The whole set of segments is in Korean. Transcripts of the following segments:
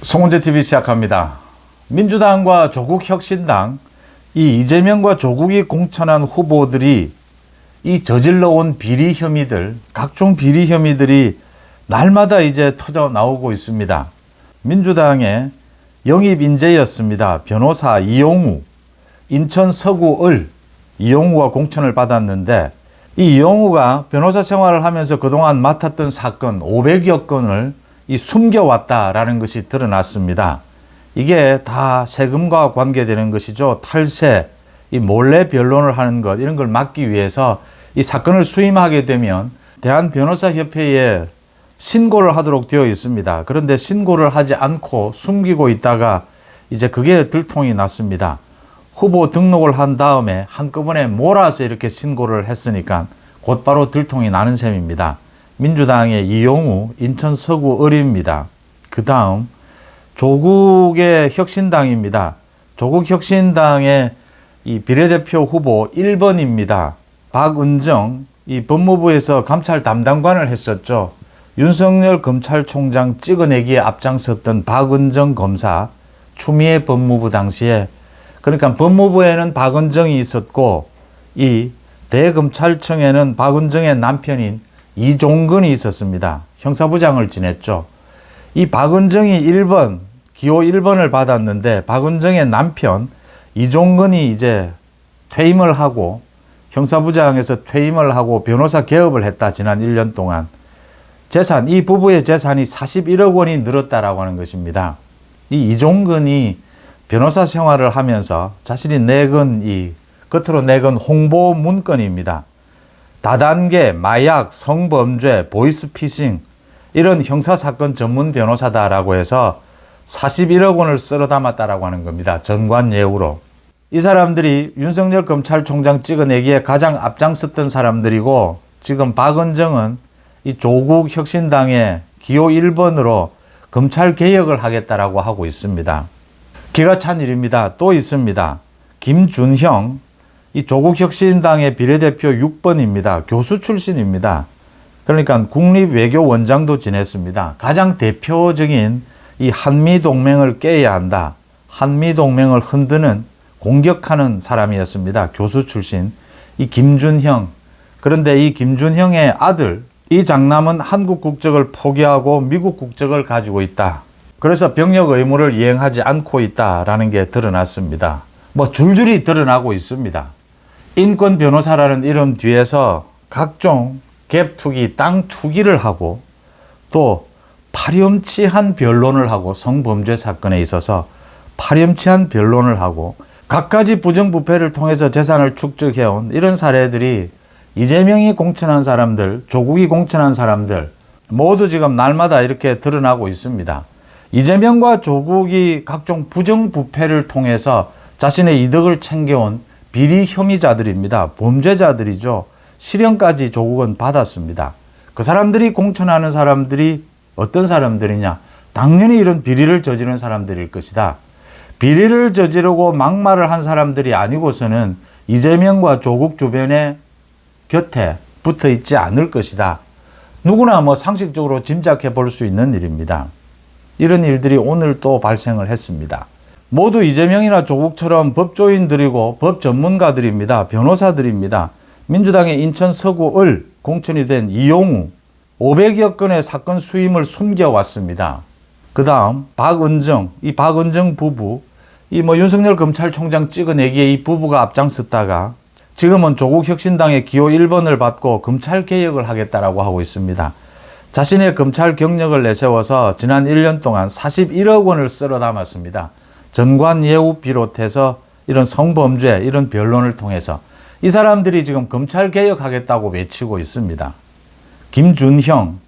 송은재TV 시작합니다. 민주당과 조국혁신당, 이 이재명과 조국이 공천한 후보들이 이 저질러온 비리 혐의들, 각종 비리 혐의들이 날마다 이제 터져 나오고 있습니다. 민주당의 영입 인재였습니다. 변호사 이용우, 인천 서구을 이용우가 공천을 받았는데, 이 이용우가 변호사 생활을 하면서 그동안 맡았던 사건 500여 건을 숨겨왔다라는 것이 드러났습니다. 이게 다 세금과 관계되는 것이죠. 탈세, 이 몰래 변론을 하는 것, 이런 걸 막기 위해서 이 사건을 수임하게 되면 대한변호사협회에 신고를 하도록 되어 있습니다. 그런데 신고를 하지 않고 숨기고 있다가 이제 그게 들통이 났습니다. 후보 등록을 한 다음에 한꺼번에 몰아서 이렇게 신고를 했으니까 곧바로 들통이 나는 셈입니다. 민주당의 이용우 인천 서구 을입니다. 그 다음 조국의 혁신당입니다. 조국 혁신당의 이 비례대표 후보 1번입니다. 박은정, 이 법무부에서 감찰 담당관을 했었죠. 윤석열 검찰총장 찍어내기에 앞장섰던 박은정 검사, 추미애 법무부 당시에, 그러니까 법무부에는 박은정이 있었고 이 대검찰청에는 박은정의 남편인 이종근이 있었습니다. 형사부장을 지냈죠. 이 박은정이 1번, 기호 1번을 받았는데 박은정의 남편 이종근이 이제 퇴임을 하고 형사부장에서 퇴임을 하고 변호사 개업을 했다. 지난 1년 동안. 재산, 이 부부의 재산이 41억 원이 늘었다라고 하는 것입니다. 이 이종근이 변호사 생활을 하면서 자신이 내건 겉으로 내건 홍보 문건입니다. 다단계, 마약, 성범죄, 보이스피싱 이런 형사사건 전문 변호사다라고 해서 41억 원을 쓸어 담았다라고 하는 겁니다. 전관예우로. 이 사람들이 윤석열 검찰총장 찍어내기에 가장 앞장섰던 사람들이고, 지금 박은정은 이 조국 혁신당의 기호 1번으로 검찰 개혁을 하겠다라고 하고 있습니다. 기가 찬 일입니다. 또 있습니다. 김준형, 이 조국혁신당의 비례대표 6번입니다. 교수 출신입니다. 그러니까 국립외교원장도 지냈습니다. 가장 대표적인 이 한미동맹을 깨야 한다. 한미동맹을 흔드는, 공격하는 사람이었습니다. 교수 출신. 이 김준형. 그런데 이 김준형의 아들, 이 장남은 한국 국적을 포기하고 미국 국적을 가지고 있다. 그래서 병역 의무를 이행하지 않고 있다라는 게 드러났습니다. 뭐 줄줄이 드러나고 있습니다. 인권 변호사라는 이름 뒤에서 각종 갭 투기, 땅 투기를 하고 또 파렴치한 변론을 하고, 성범죄 사건에 있어서 파렴치한 변론을 하고 갖가지 부정부패를 통해서 재산을 축적해온 이런 사례들이 이재명이 공천한 사람들, 조국이 공천한 사람들 모두 지금 날마다 이렇게 드러나고 있습니다. 이재명과 조국이 각종 부정부패를 통해서 자신의 이득을 챙겨온 비리 혐의자들입니다. 범죄자들이죠. 실형까지 조국은 받았습니다. 그 사람들이 공천하는 사람들이 어떤 사람들이냐? 당연히 이런 비리를 저지른 사람들일 것이다. 비리를 저지르고 막말을 한 사람들이 아니고서는 이재명과 조국 주변에 곁에 붙어 있지 않을 것이다. 누구나 뭐 상식적으로 짐작해 볼 수 있는 일입니다. 이런 일들이 오늘 또 발생을 했습니다. 모두 이재명이나 조국처럼 법조인들이고 법 전문가들입니다. 변호사들입니다. 민주당의 인천 서구을 공천이 된 이용우 500여 건의 사건 수임을 숨겨왔습니다. 그 다음 박은정, 이 박은정 부부, 이 윤석열 검찰총장 찍어내기에 이 부부가 앞장섰다가 지금은 조국 혁신당의 기호 1번을 받고 검찰 개혁을 하겠다라고 하고 있습니다. 자신의 검찰 경력을 내세워서 지난 1년 동안 41억 원을 쓸어 담았습니다. 전관예우 비롯해서 이런 성범죄, 이런 변론을 통해서 이 사람들이 지금 검찰 개혁하겠다고 외치고 있습니다. 김준형,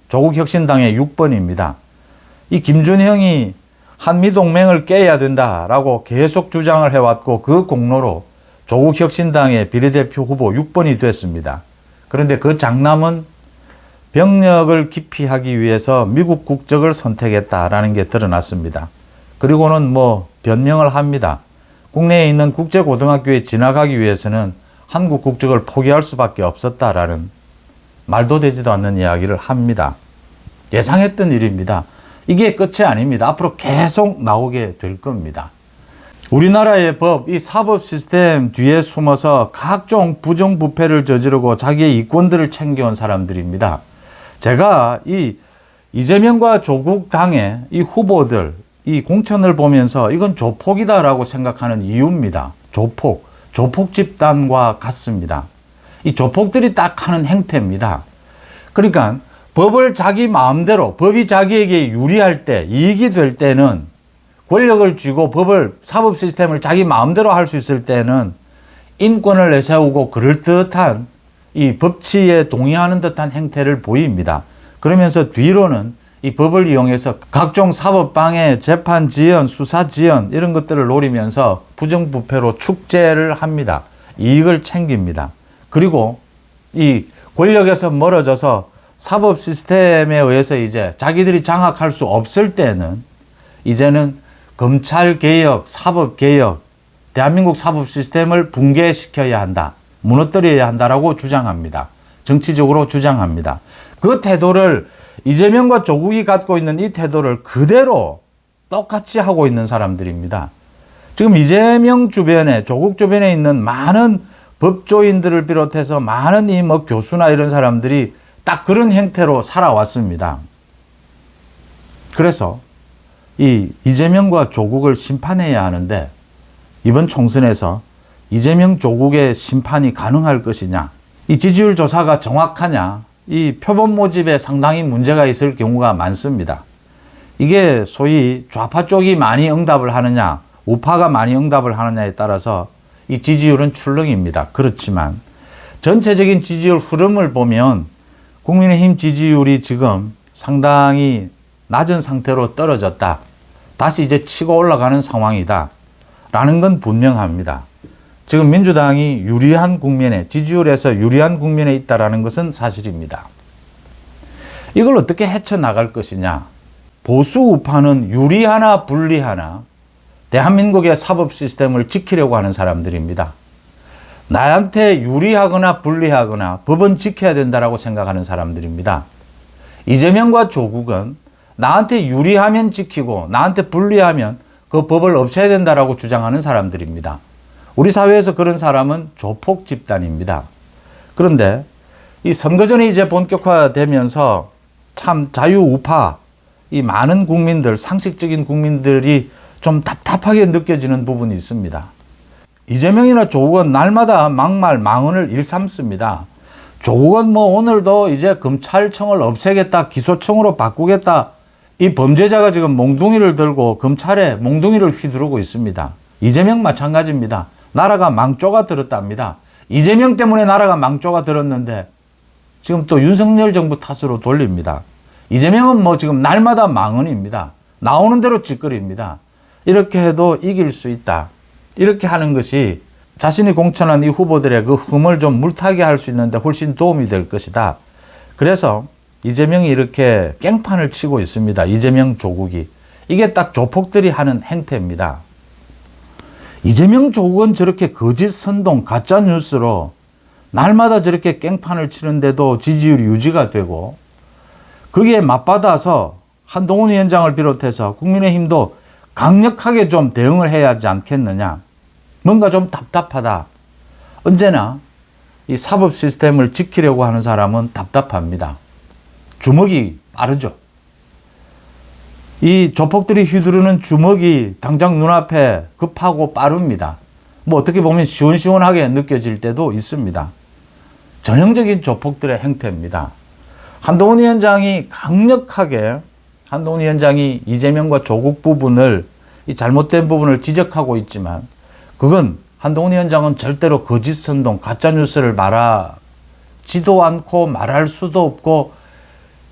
조국혁신당의 6번입니다. 이 김준형이 한미동맹을 깨야 된다라고 계속 주장을 해왔고 그 공로로 조국혁신당의 비례대표 후보 6번이 됐습니다. 그런데 그 장남은 병역을 기피하기 위해서 미국 국적을 선택했다라는 게 드러났습니다. 그리고는 변명을 합니다. 국내에 있는 국제고등학교에 진학하기 위해서는 한국 국적을 포기할 수밖에 없었다라는 말도 되지도 않는 이야기를 합니다. 예상했던 일입니다. 이게 끝이 아닙니다. 앞으로 계속 나오게 될 겁니다. 우리나라의 법, 이 사법 시스템 뒤에 숨어서 각종 부정부패를 저지르고 자기의 이권들을 챙겨온 사람들입니다. 제가 이 이재명과 조국 당의 이 후보들, 이 공천을 보면서 이건 조폭이다라고 생각하는 이유입니다. 조폭 집단과 같습니다. 이 조폭들이 딱 하는 행태입니다. 그러니까 법을 자기 마음대로, 법이 자기에게 유리할 때, 이익이 될 때는 권력을 쥐고 법을, 사법 시스템을 자기 마음대로 할 수 있을 때는 인권을 내세우고 그럴듯한 이 법치에 동의하는 듯한 행태를 보입니다. 그러면서 뒤로는 이 법을 이용해서 각종 사법방해, 재판 지연, 수사 지연 이런 것들을 노리면서 부정부패로 축제를 합니다. 이익을 챙깁니다. 그리고 이 권력에서 멀어져서 사법 시스템에 의해서 이제 자기들이 장악할 수 없을 때는 이제는 검찰 개혁, 사법 개혁, 대한민국 사법 시스템을 붕괴시켜야 한다, 무너뜨려야 한다라고 주장합니다. 정치적으로 주장합니다. 그 태도를 이재명과 조국이 갖고 있는 이 태도를 그대로 똑같이 하고 있는 사람들입니다. 지금 이재명 주변에, 조국 주변에 있는 많은 법조인들을 비롯해서 많은 이 뭐 교수나 이런 사람들이 딱 그런 형태로 살아왔습니다. 그래서 이 이재명과 조국을 심판해야 하는데 이번 총선에서 이재명, 조국의 심판이 가능할 것이냐, 이 지지율 조사가 정확하냐, 이 표본 모집에 상당히 문제가 있을 경우가 많습니다. 이게 소위 좌파 쪽이 많이 응답을 하느냐, 우파가 많이 응답을 하느냐에 따라서 이 지지율은 출렁입니다. 그렇지만 전체적인 지지율 흐름을 보면 국민의힘 지지율이 지금 상당히 낮은 상태로 떨어졌다, 다시 이제 치고 올라가는 상황이다 라는 건 분명합니다. 지금 민주당이 유리한 국면에, 지지율에서 유리한 국면에 있다는 것은 사실입니다. 이걸 어떻게 헤쳐나갈 것이냐. 보수 우파는 유리하나 불리하나 대한민국의 사법 시스템을 지키려고 하는 사람들입니다. 나한테 유리하거나 불리하거나 법은 지켜야 된다고 생각하는 사람들입니다. 이재명과 조국은 나한테 유리하면 지키고 나한테 불리하면 그 법을 없애야 된다고 주장하는 사람들입니다. 우리 사회에서 그런 사람은 조폭 집단입니다. 그런데 이 선거전이 이제 본격화되면서 참 자유우파, 이 많은 국민들, 상식적인 국민들이 좀 답답하게 느껴지는 부분이 있습니다. 이재명이나 조국은 날마다 막말, 망언을 일삼습니다. 조국은 뭐 오늘도 이제 검찰청을 없애겠다, 기소청으로 바꾸겠다, 이 범죄자가 지금 몽둥이를 들고 검찰에 몽둥이를 휘두르고 있습니다. 이재명 마찬가지입니다. 나라가 망조가 들었답니다. 이재명 때문에 나라가 망조가 들었는데 지금 또 윤석열 정부 탓으로 돌립니다. 이재명은 뭐 지금 날마다 망언입니다. 나오는 대로 찌꺼립니다. 이렇게 해도 이길 수 있다, 이렇게 하는 것이 자신이 공천한 이 후보들의 그 흠을 좀 물타게 할 수 있는데 훨씬 도움이 될 것이다. 그래서 이재명이 이렇게 깽판을 치고 있습니다. 이재명, 조국이. 이게 딱 조폭들이 하는 행태입니다. 이재명, 조국은 저렇게 거짓 선동, 가짜 뉴스로 날마다 저렇게 깽판을 치는데도 지지율이 유지가 되고, 거기에 맞받아서 한동훈 위원장을 비롯해서 국민의힘도 강력하게 좀 대응을 해야 하지 않겠느냐. 뭔가 좀 답답하다. 언제나 이 사법 시스템을 지키려고 하는 사람은 답답합니다. 주먹이 빠르죠. 이 조폭들이 휘두르는 주먹이 당장 눈앞에 급하고 빠릅니다. 뭐 어떻게 보면 시원시원하게 느껴질 때도 있습니다. 전형적인 조폭들의 행태입니다. 한동훈 위원장이 강력하게, 한동훈 위원장이 이재명과 조국 부분을, 이 잘못된 부분을 지적하고 있지만, 그건 한동훈 위원장은 절대로 거짓 선동, 가짜 뉴스를 말하지도 않고 말할 수도 없고,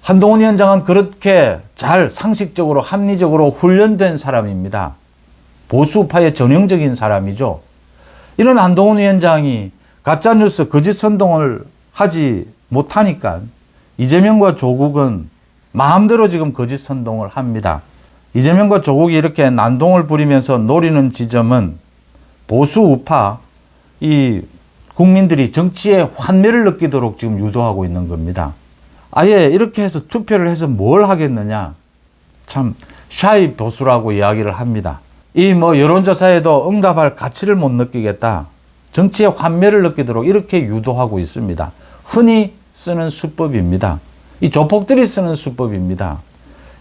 한동훈 위원장은 그렇게 잘 상식적으로 합리적으로 훈련된 사람입니다. 보수파의 전형적인 사람이죠. 이런 한동훈 위원장이 가짜뉴스, 거짓 선동을 하지 못하니까 이재명과 조국은 마음대로 지금 거짓 선동을 합니다. 이재명과 조국이 이렇게 난동을 부리면서 노리는 지점은 보수 우파, 이 국민들이 정치에 환멸을 느끼도록 지금 유도하고 있는 겁니다. 아예 이렇게 해서 투표를 해서 뭘 하겠느냐. 참 샤이 보수라고 이야기를 합니다. 이 여론조사에도 응답할 가치를 못 느끼겠다, 정치의 환멸을 느끼도록 이렇게 유도하고 있습니다. 흔히 쓰는 수법입니다. 이 조폭들이 쓰는 수법입니다.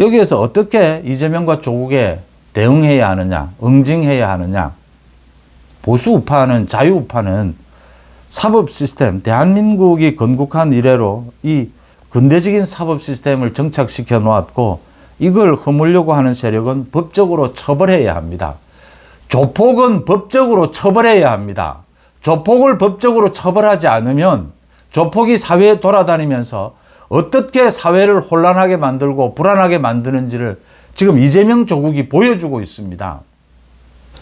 여기에서 어떻게 이재명과 조국에 대응해야 하느냐, 응징해야 하느냐. 보수 우파는, 자유 우파는 사법 시스템, 대한민국이 건국한 이래로 이 근대적인 사법 시스템을 정착시켜 놓았고, 이걸 허물려고 하는 세력은 법적으로 처벌해야 합니다. 조폭은 법적으로 처벌해야 합니다. 조폭을 법적으로 처벌하지 않으면 조폭이 사회에 돌아다니면서 어떻게 사회를 혼란하게 만들고 불안하게 만드는지를 지금 이재명 조국이 보여주고 있습니다.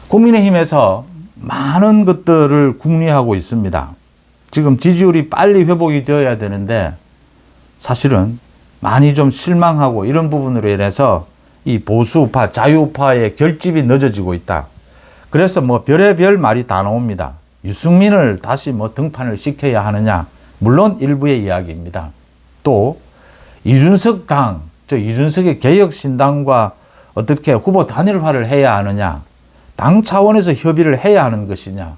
국민의힘에서 많은 것들을 궁리하고 있습니다. 지금 지지율이 빨리 회복이 되어야 되는데 사실은 많이 좀 실망하고 이런 부분으로 인해서 이 보수우파, 자유우파의 결집이 늦어지고 있다. 그래서 별의별 말이 다 나옵니다. 유승민을 다시 등판을 시켜야 하느냐. 물론 일부의 이야기입니다. 또 이준석 당, 이준석의 개혁신당과 어떻게 후보 단일화를 해야 하느냐. 당 차원에서 협의를 해야 하는 것이냐.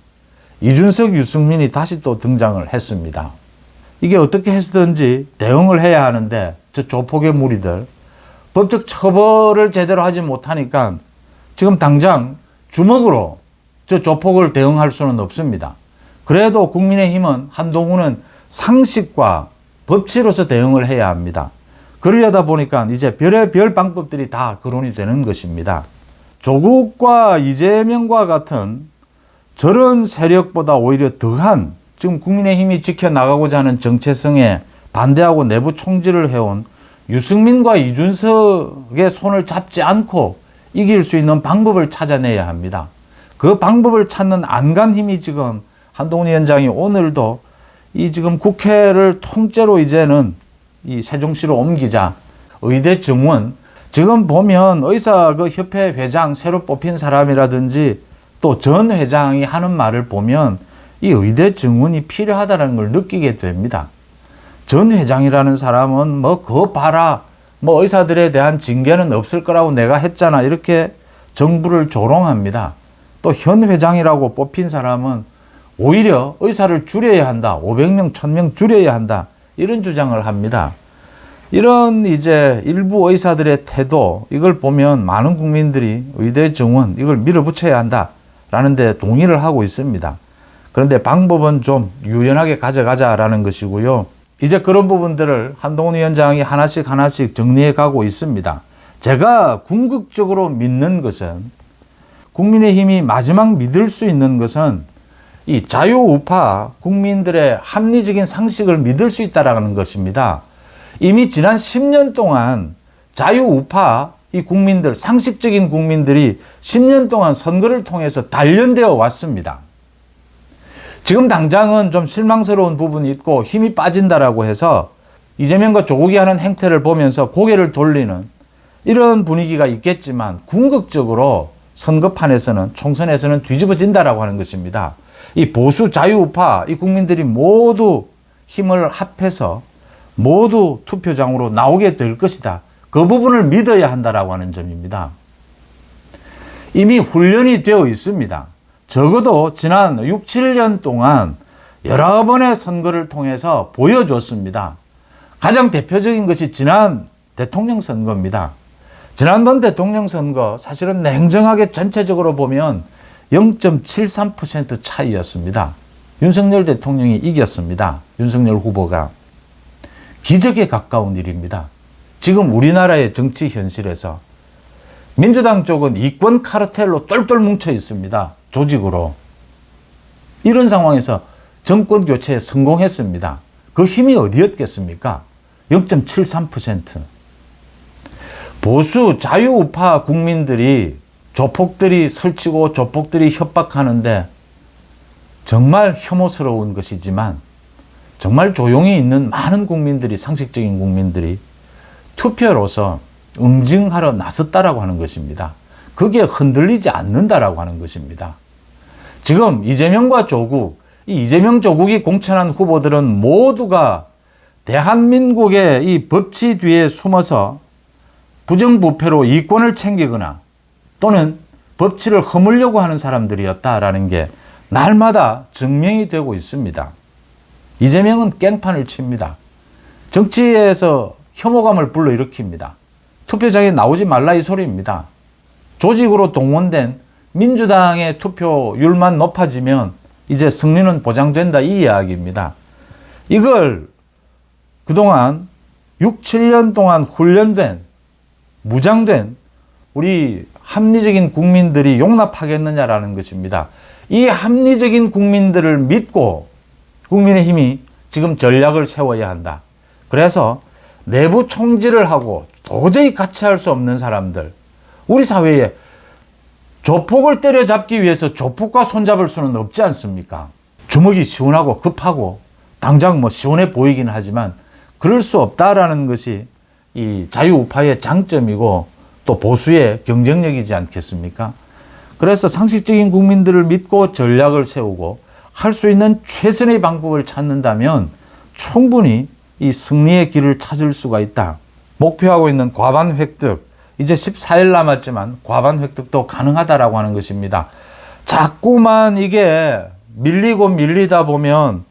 이준석, 유승민이 다시 또 등장을 했습니다. 이게 어떻게 해서든지 대응을 해야 하는데 저 조폭의 무리들 법적 처벌을 제대로 하지 못하니까 지금 당장 주먹으로 저 조폭을 대응할 수는 없습니다. 그래도 국민의힘은 한동훈은 상식과 법치로서 대응을 해야 합니다. 그러려다 보니까 이제 별의별 방법들이 다 거론이 되는 것입니다. 조국과 이재명과 같은 저런 세력보다 오히려 더한 지금 국민의힘이 지켜나가고자 하는 정체성에 반대하고 내부 총질을 해온 유승민과 이준석의 손을 잡지 않고 이길 수 있는 방법을 찾아내야 합니다. 그 방법을 찾는 안간 힘이 지금 한동훈 위원장이 오늘도 이 지금 국회를 통째로 이제는 이 세종시로 옮기자. 의대 정원, 지금 보면 의사 그 협회 회장 새로 뽑힌 사람이라든지 또 전 회장이 하는 말을 보면 이 의대 정원이 필요하다는 걸 느끼게 됩니다. 전 회장이라는 사람은 그거 봐라, 의사들에 대한 징계는 없을 거라고 내가 했잖아, 이렇게 정부를 조롱합니다. 또 현 회장이라고 뽑힌 사람은 오히려 의사를 줄여야 한다, 500명, 1000명 줄여야 한다, 이런 주장을 합니다. 이런 이제 일부 의사들의 태도, 이걸 보면 많은 국민들이 의대 정원 이걸 밀어붙여야 한다라는 데 동의를 하고 있습니다. 그런데 방법은 좀 유연하게 가져가자라는 것이고요. 이제 그런 부분들을 한동훈 위원장이 하나씩 정리해 가고 있습니다. 제가 궁극적으로 믿는 것은, 국민의힘이 마지막 믿을 수 있는 것은 이 자유우파 국민들의 합리적인 상식을 믿을 수 있다는 것입니다. 이미 지난 10년 동안 자유우파 이 국민들, 상식적인 국민들이 10년 동안 선거를 통해서 단련되어 왔습니다. 지금 당장은 좀 실망스러운 부분이 있고 힘이 빠진다라고 해서 이재명과 조국이 하는 행태를 보면서 고개를 돌리는 이런 분위기가 있겠지만, 궁극적으로 선거판에서는, 총선에서는 뒤집어진다라고 하는 것입니다. 이 보수 자유우파 이 국민들이 모두 힘을 합해서 모두 투표장으로 나오게 될 것이다. 그 부분을 믿어야 한다라고 하는 점입니다. 이미 훈련이 되어 있습니다. 적어도 지난 6, 7년 동안 여러 번의 선거를 통해서 보여줬습니다. 가장 대표적인 것이 지난 대통령 선거입니다. 지난번 대통령 선거 사실은 냉정하게 전체적으로 보면 0.73% 차이였습니다. 윤석열 대통령이 이겼습니다. 윤석열 후보가. 기적에 가까운 일입니다. 지금 우리나라의 정치 현실에서 민주당 쪽은 이권 카르텔로 똘똘 뭉쳐 있습니다. 조직으로. 이런 상황에서 정권 교체에 성공했습니다. 그 힘이 어디였겠습니까? 0.73%. 보수 자유우파 국민들이 조폭들이 설치고 조폭들이 협박하는데 정말 혐오스러운 것이지만, 정말 조용히 있는 많은 국민들이, 상식적인 국민들이 투표로서 응징하러 나섰다라고 하는 것입니다. 그게 흔들리지 않는다라고 하는 것입니다. 지금 이재명과 조국, 이 이재명 조국이 공천한 후보들은 모두가 대한민국의 이 법치 뒤에 숨어서 부정부패로 이권을 챙기거나 또는 법치를 허물려고 하는 사람들이었다라는 게 날마다 증명이 되고 있습니다. 이재명은 깽판을 칩니다. 정치에서 혐오감을 불러일으킵니다. 투표장에 나오지 말라 이 소리입니다. 조직으로 동원된 민주당의 투표율만 높아지면 이제 승리는 보장된다 이 이야기입니다. 이걸 그동안 6, 7년 동안 훈련된 무장된 우리 합리적인 국민들이 용납하겠느냐라는 것입니다. 이 합리적인 국민들을 믿고 국민의힘이 지금 전략을 세워야 한다. 그래서 내부 총질을 하고 도저히 같이 할 수 없는 사람들, 우리 사회에 조폭을 때려잡기 위해서 조폭과 손잡을 수는 없지 않습니까? 주먹이 시원하고 급하고 당장 뭐 시원해 보이긴 하지만 그럴 수 없다라는 것이 이 자유우파의 장점이고 또 보수의 경쟁력이지 않겠습니까? 그래서 상식적인 국민들을 믿고 전략을 세우고 할 수 있는 최선의 방법을 찾는다면 충분히 이 승리의 길을 찾을 수가 있다. 목표하고 있는 과반 획득, 이제 14일 남았지만 과반 획득도 가능하다라고 하는 것입니다. 자꾸만 이게 밀리다 보면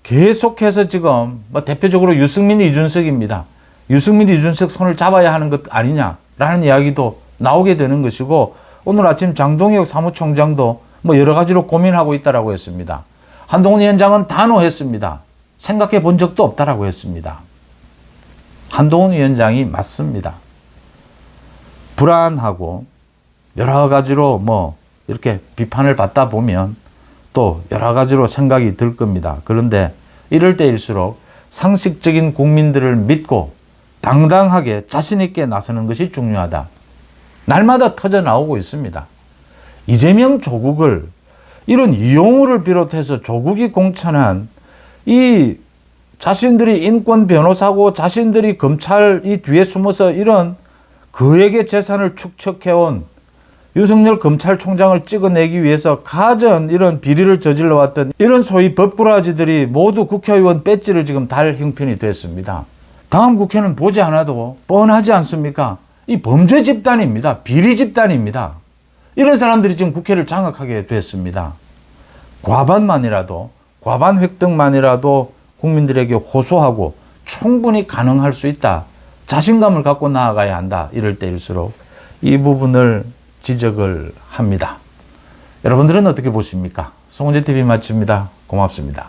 계속해서 지금 뭐 대표적으로 유승민, 이준석입니다. 유승민, 이준석 손을 잡아야 하는 것 아니냐라는 이야기도 나오게 되는 것이고, 오늘 아침 장동혁 사무총장도 뭐 여러 가지로 고민하고 있다라고 했습니다. 한동훈 위원장은 단호했습니다. 생각해 본 적도 없다라고 했습니다. 한동훈 위원장이 맞습니다. 불안하고 여러 가지로 뭐 이렇게 비판을 받다 보면 또 여러 가지로 생각이 들 겁니다. 그런데 이럴 때일수록 상식적인 국민들을 믿고 당당하게 자신 있게 나서는 것이 중요하다. 날마다 터져 나오고 있습니다. 이재명 조국을 이런 이용우를 비롯해서 조국이 공천한 이 자신들이 인권 변호사고 자신들이 검찰 이 뒤에 숨어서 이런 그에게 재산을 축적해온 윤석열 검찰총장을 찍어내기 위해서 가전 이런 비리를 저질러 왔던 이런 소위 법꾸라지들이 모두 국회의원 배지를 지금 달 형편이 됐습니다. 다음 국회는 보지 않아도 뻔하지 않습니까? 이 범죄 집단입니다. 비리 집단입니다. 이런 사람들이 지금 국회를 장악하게 됐습니다. 과반 획득만이라도 국민들에게 호소하고 충분히 가능할 수 있다. 자신감을 갖고 나아가야 한다. 이럴 때일수록 이 부분을 지적을 합니다. 여러분들은 어떻게 보십니까? 송은재TV 마칩니다. 고맙습니다.